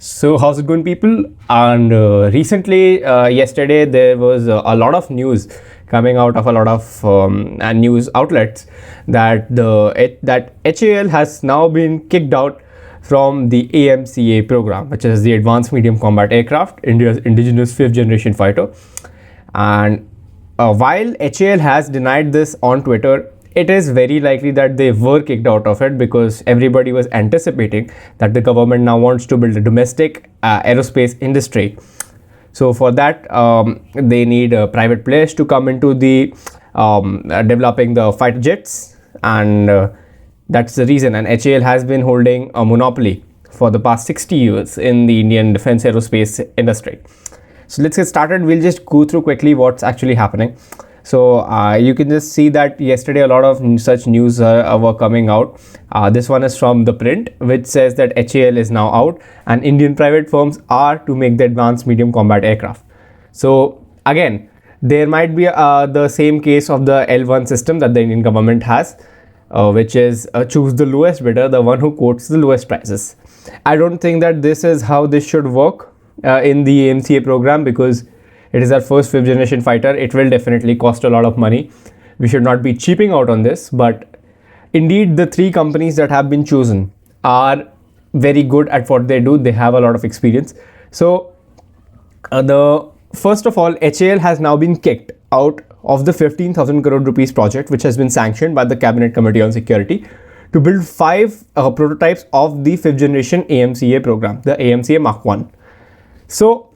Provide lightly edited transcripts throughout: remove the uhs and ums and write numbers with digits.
So how's it going, people? And recently, yesterday, there was a lot of news coming out of a lot of news outlets that that HAL has now been kicked out from the AMCA program, which is the Advanced Medium Combat Aircraft, India's indigenous fifth generation fighter. And while HAL has denied this on Twitter, it is very likely that they were kicked out of it because everybody was anticipating that the government now wants to build a domestic aerospace industry. So for that, they need private players to come into the developing the fighter jets, and that's the reason. And HAL has been holding a monopoly for the past 60 years in the Indian defense aerospace industry. So let's get started. We'll just go through quickly what's actually happening. So you can just see that yesterday a lot of such news were coming out. This one is from The Print, which says that HAL is now out and Indian private firms are to make the advanced medium combat aircraft. So again, there might be the same case of the L1 system that the Indian government has, which is choose the lowest bidder, the one who quotes the lowest prices. I don't think that this is how this should work in the AMCA program, because it is our first fifth generation fighter. It will definitely cost a lot of money. We should not be cheaping out on this, but indeed the three companies that have been chosen are very good at what they do. They have a lot of experience. So first of all, HAL has now been kicked out of the 15,000 crore rupees project, which has been sanctioned by the Cabinet Committee on Security to build 5 prototypes of the fifth generation AMCA program, the AMCA Mark 1. So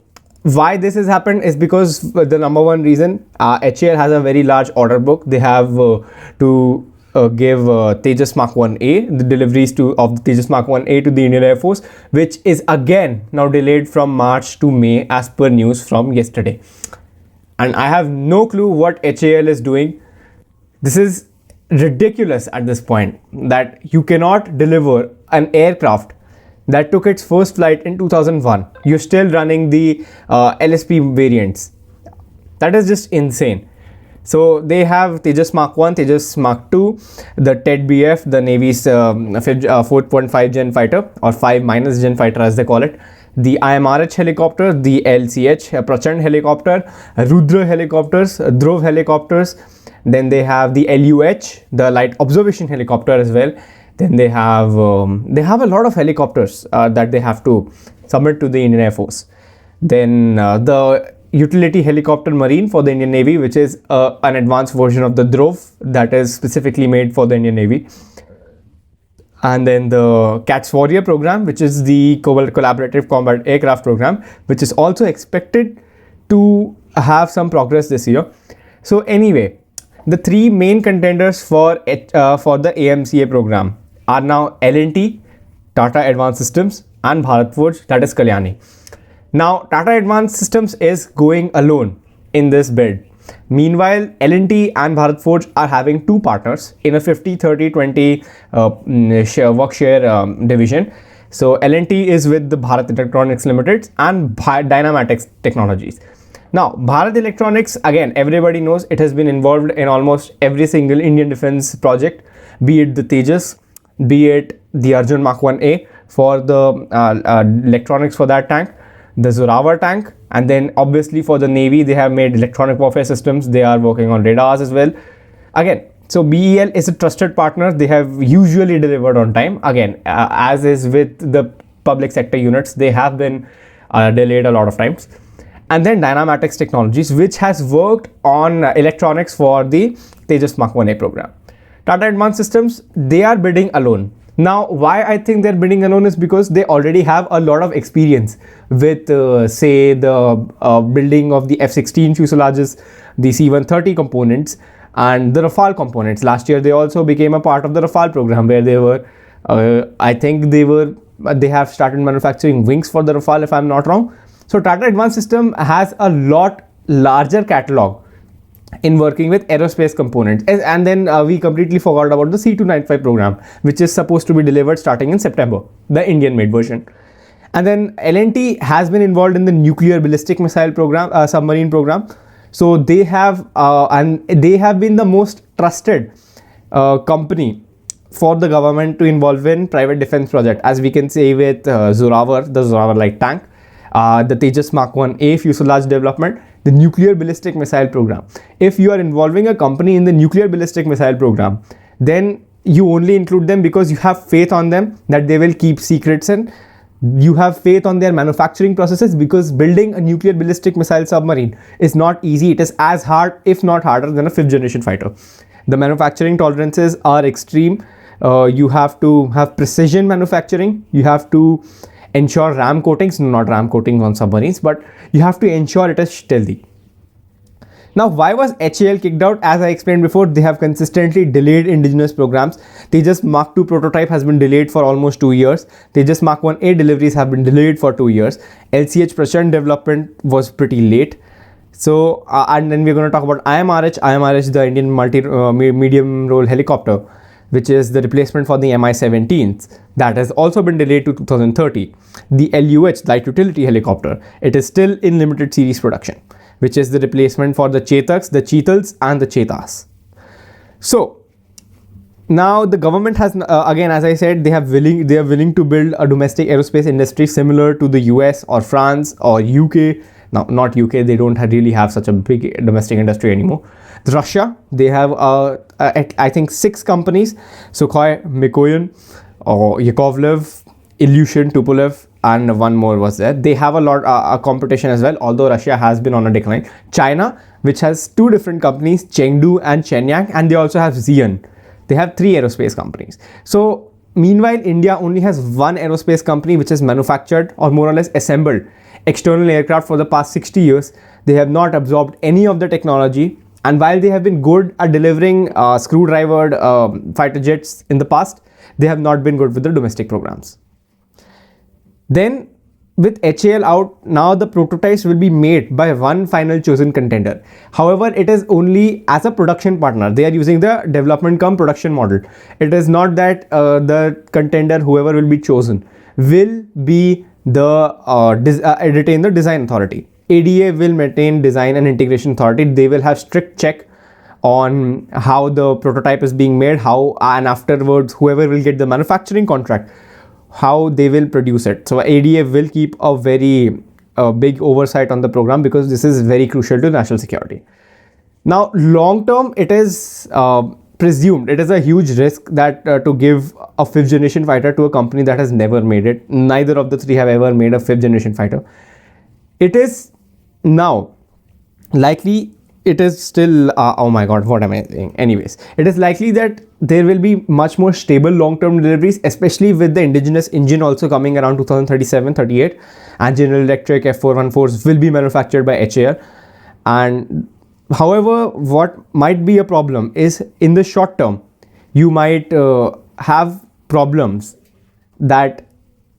why this has happened is because the number one reason, HAL has a very large order book. They have to give Tejas Mark 1A, the deliveries of the Tejas Mark 1A to the Indian Air Force, which is again now delayed from March to May as per news from yesterday. And I have no clue what HAL is doing. This is ridiculous at this point, that you cannot deliver an aircraft that took its first flight in 2001. You're still running the LSP variants. That is just insane. So they have Tejas Mark 1, Tejas Mark 2, the TED-BF, the Navy's 4.5 gen fighter, or 5 minus gen fighter as they call it, the IMRH helicopter, the LCH, Prachand helicopter, Rudra helicopters, Dhruv helicopters. Then they have the LUH, the light observation helicopter as well. Then they have a lot of helicopters that they have to submit to the Indian Air Force. Then the utility helicopter marine for the Indian Navy, which is an advanced version of the Dhruv that is specifically made for the Indian Navy. And then the CATS Warrior program, which is the collaborative combat aircraft program, which is also expected to have some progress this year. So anyway, the three main contenders for the AMCA program are now L&T, Tata Advanced Systems, and Bharat Forge, that is Kalyani. Now, Tata Advanced Systems is going alone in this bid. Meanwhile, L&T and Bharat Forge are having two partners in a 50-30-20 work share division. So L&T is with the Bharat Electronics Limited and Dynamatics Technologies. Now, Bharat Electronics, again, everybody knows it has been involved in almost every single Indian defense project, be it the Tejas, be it the Arjun Mark 1A for the electronics for that tank, the Zorawar tank, and then obviously for the Navy, they have made electronic warfare systems. They are working on radars as well. Again, so BEL is a trusted partner. They have usually delivered on time. Again, as is with the public sector units, they have been delayed a lot of times. And then Dynamatics Technologies, which has worked on electronics for the Tejas Mark 1A program. Tata Advanced Systems, they are bidding alone. Now, why I think they're bidding alone is because they already have a lot of experience with, say, the building of the F-16 fuselages, the C-130 components, and the Rafale components. Last year, they also became a part of the Rafale program, where they were, I think they have started manufacturing wings for the Rafale, if I'm not wrong. So Tata Advanced System has a lot larger catalog in working with aerospace components. And then we completely forgot about the C295 program, which is supposed to be delivered starting in September, the Indian made version. And then L&T has been involved in the nuclear ballistic missile program, submarine program. So they have been the most trusted company for the government to involve in private defense project, as we can say with Zorawar, the Zorawar light tank, the Tejas Mark 1A fuselage development, the nuclear ballistic missile program. If you are involving a company in the nuclear ballistic missile program, then you only include them because you have faith on them that they will keep secrets, and you have faith on their manufacturing processes, because building a nuclear ballistic missile submarine is not easy. It is as hard, if not harder, than a 5th generation fighter. The manufacturing tolerances are extreme. You have to have precision manufacturing. You have to ensure ram coatings, not ram coatings on submarines, but you have to ensure it is stealthy. Now, why was HAL kicked out? As I explained before, they have consistently delayed indigenous programs. Tejas Mark II prototype has been delayed for almost 2 years. Tejas Mark 1A deliveries have been delayed for 2 years. LCH Prachand development was pretty late. So, and then we're going to talk about IMRH. IMRH, the Indian medium role helicopter, which is the replacement for the Mi-17s. That has also been delayed to 2030. The LUH, light utility helicopter, it is still in limited series production, which is the replacement for the Chetaks, the Cheetals and the Chetas. So now the government has, again, as I said, they are willing to build a domestic aerospace industry similar to the US or France or UK. Now, not UK, they don't really have such a big domestic industry anymore. Russia, they have, I think, 6 companies: Sukhoi, Mikoyan, or Yakovlev, Ilyushin, Tupolev, and one more was there. They have a lot of competition as well, although Russia has been on a decline. China, which has 2 different companies, Chengdu and Shenyang, and they also have Xi'an. They have 3 aerospace companies. So meanwhile, India only has 1 aerospace company which has manufactured or more or less assembled external aircraft for the past 60 years. They have not absorbed any of the technology, and while they have been good at delivering screwdrivered fighter jets in the past, they have not been good with the domestic programs. Then with HAL out, now the prototypes will be made by one final chosen contender. However, it is only as a production partner. They are using the development cum production model. It is not that the contender, whoever will be chosen, will be retain the design authority. ADA will maintain design and integration authority. They will have strict check on how the prototype is being made, and afterwards whoever will get the manufacturing contract, how they will produce it. So ADA will keep a very big oversight on the program, because this is very crucial to national security. Now, long term, it is presumed, it is a huge risk that to give a 5th generation fighter to a company that has never made it. Neither of the 3 have ever made a 5th generation fighter. It is now likely, it is still, oh my god, what am I saying? Anyways, it is likely that there will be much more stable long-term deliveries, especially with the indigenous engine also coming around 2037-38, and General Electric F414s will be manufactured by HAL. And however, what might be a problem is, in the short term, you might have problems that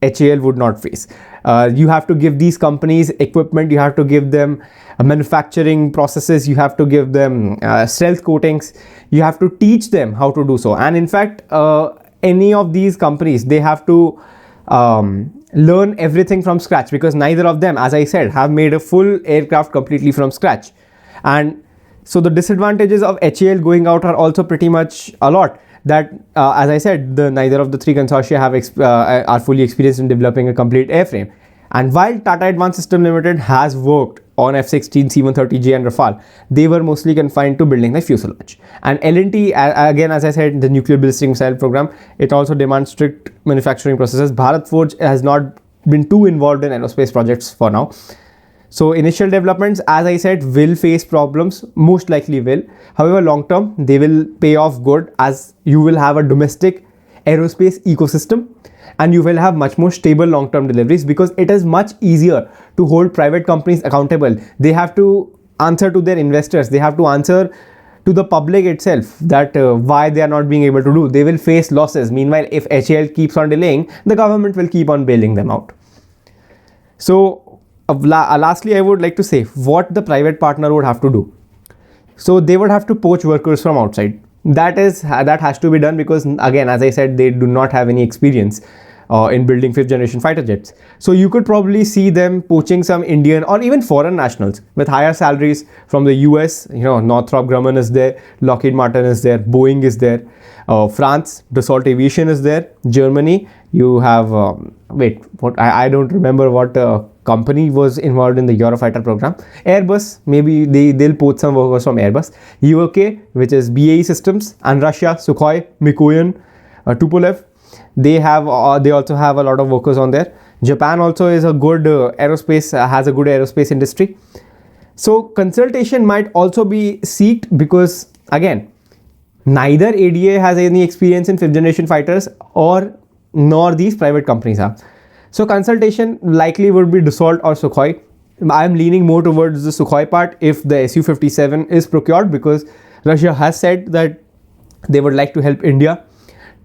HAL would not face. You have to give these companies equipment, you have to give them manufacturing processes, you have to give them stealth coatings, you have to teach them how to do so. And in fact, any of these companies, they have to learn everything from scratch, because neither of them, as I said, have made a full aircraft completely from scratch. And so the disadvantages of HAL going out are also pretty much a lot. That as I said, neither of the 3 consortia are fully experienced in developing a complete airframe. And while Tata Advanced System Limited has worked on F-16, C-130J and Rafale, they were mostly confined to building the fuselage. And L&T, again, as I said, the nuclear ballistic missile program, it also demands strict manufacturing processes. Bharat Forge has not been too involved in aerospace projects for now. So initial developments, as I said, will face problems, most likely will. However, long term, they will pay off good, as you will have a domestic aerospace ecosystem and you will have much more stable long-term deliveries, because it is much easier to hold private companies accountable. They have to answer to their investors. They have to answer to the public itself that why they are not being able to do. They will face losses. Meanwhile, if HAL keeps on delaying, the government will keep on bailing them out. So lastly, I would like to say what the private partner would have to do. So they would have to poach workers from outside. That has to be done, because again, as I said, they do not have any experience in building 5th generation fighter jets. So you could probably see them poaching some Indian or even foreign nationals with higher salaries from the US. Northrop Grumman is there, Lockheed Martin is there, Boeing is there, France, Dassault Aviation is there, Germany, you have, I don't remember what company was involved in the Eurofighter program. Airbus, maybe they'll poach some workers from Airbus. UK, which is BAE Systems, and Russia, Sukhoi, Mikoyan, Tupolev. They also have a lot of workers on there. Japan also is a good has a good aerospace industry. So consultation might also be sought because, again, neither ADA has any experience in 5th generation fighters nor these private companies have. So consultation likely would be Dassault or Sukhoi. I am leaning more towards the Sukhoi part if the Su-57 is procured, because Russia has said that they would like to help India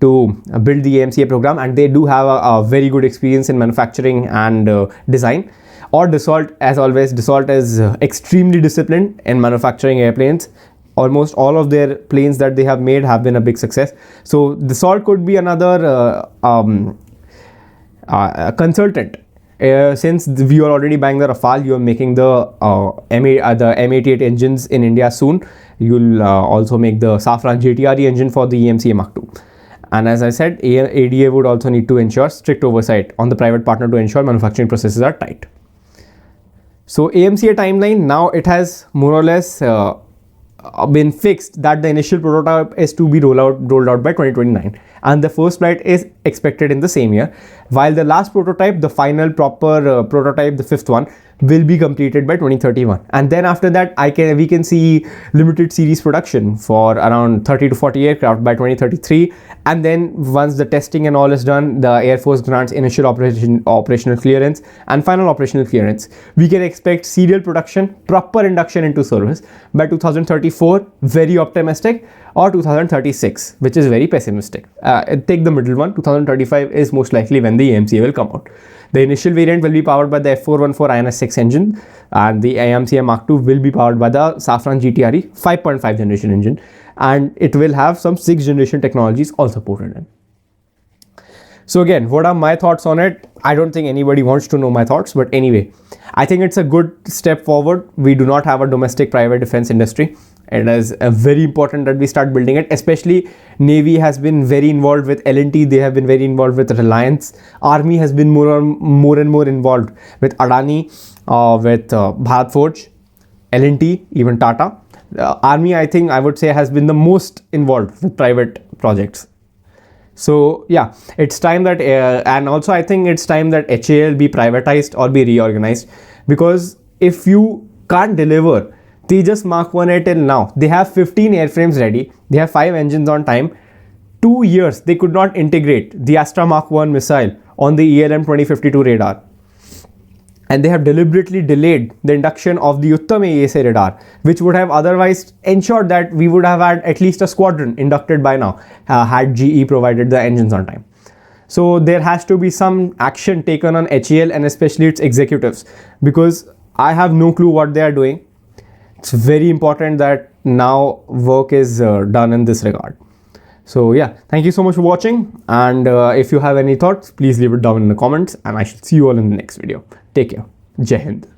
to build the AMCA program, and they do have a very good experience in manufacturing and design. Or Dassault, as always, Dassault is extremely disciplined in manufacturing airplanes. Almost all of their planes that they have made have been a big success. So Dassault could be another consultant. Since we are already buying the Rafale, you are making the M88 engines in India soon. You'll also make the Safran JTRE engine for the EMCA Mark II. And as I said, ADA would also need to ensure strict oversight on the private partner to ensure manufacturing processes are tight. So AMCA timeline, now it has more or less been fixed that the initial prototype is to be rolled out by 2029, and the first flight is expected in the same year, while the last prototype, the final proper prototype, the 5th one, will be completed by 2031. And then after that we can see limited series production for around 30 to 40 aircraft by 2033, and then once the testing and all is done, the Air Force grants initial operational clearance and final operational clearance. We can expect serial production, proper induction into service by 2034, very optimistic, or 2036, which is very pessimistic. Take the middle one, 2035 is most likely when the AMCA will come out. The initial variant will be powered by the F414 INS-6 engine, and the AMCA Mark II will be powered by the Safran GTRE 5.5 generation engine, and it will have some 6th generation technologies all supported in. So again, what are my thoughts on it? I don't think anybody wants to know my thoughts, but anyway, I think it's a good step forward. We do not have a domestic private defense industry. It is very important that we start building it, especially Navy has been very involved with L&T, they have been very involved with Reliance. Army has been more and more involved with Adani, with Bharat Forge, L&T, even Tata. Army, I think I would say, has been the most involved with private projects. So yeah, it's time that and also I think it's time that HAL be privatized or be reorganized, because if you can't deliver Tejas Mark 1A till now, they have 15 airframes ready, they have 5 engines on time. 2 years they could not integrate the Astra Mark 1 missile on the ELM 2052 radar, and they have deliberately delayed the induction of the Uttam AESA radar, which would have otherwise ensured that we would have had at least a squadron inducted by now, had GE provided the engines on time. So there has to be some action taken on HAL and especially its executives, because I have no clue what they are doing. It's very important that now work is done in this regard. So yeah, thank you so much for watching, and if you have any thoughts, please leave it down in the comments, and I shall see you all in the next video. Take care. Jai Hind.